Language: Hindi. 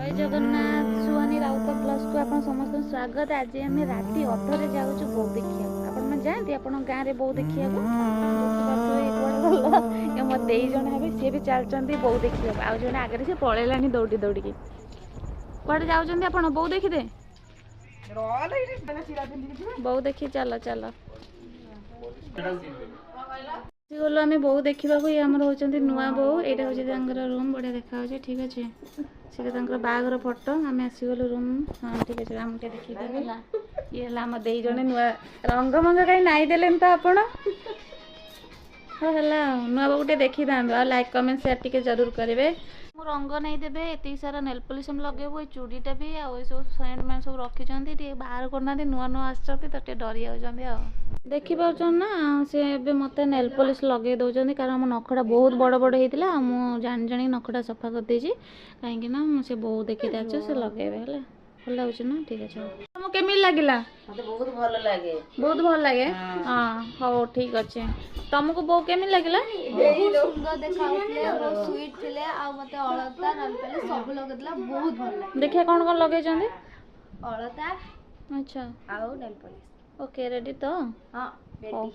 जय जगन्नाथ सुहानी राउत प्लस को आप समस्त स्वागत। आज आम राति अधरे जाऊँ बो देखिए आपण जाती आप गाँव में बो देखिए मो दे जन हे सी भी चलती बो देखिए आउ जन आगे से पलैला दौड़ी दौड़ी कड़े जाऊँ आप बो देखीदे बो देखी चल चल गलु आम बो देखा आमर होती नुआ बो यहाँ हूँ रूम बढ़िया देखा ठीक अच्छे से बाहागर फोटो आम आसीगलु रूम। हाँ ठीक अच्छे आम देखिए ये आम दे जड़े नुआ रंग मंग कहीं नाई देले तो आपण हाँ है नुआ बाबू टे देखी था लाइक कमेंट शेयर टी जरूर करेंगे। मु रंग नहीं देवे एत सारा नेल पॉलिश लगेबू ये चूड़ीटा भी आउ सब सेंट मैन सब रखी बाहर करना नुआ नुआ आसते डरी जाऊँ देखी पार्छ ना सी मत नेल पॉलिश लगे दौरान कारण मो नखटा बहुत बड़ बड़ होता मुझे जानी जानी नखटा सफा कर देछि कहीं से बहुत देखी से लगेबे भल लगुच ना ठीक अच्छे तुमको केमी लगिला बहुत भल लगे बहुत भल लगे हाँ हो ठीक अच्छे तुमको बो केमी लगिला सुंदर देखाउतले बहुत स्वीट थिले आ मते अलता नलपले सब लगतला बहुत भल लागे देखिए कौन कौन लगे जंदे अलता अच्छा आउ नेल पॉलिश ओके रेडी तो हां रेडी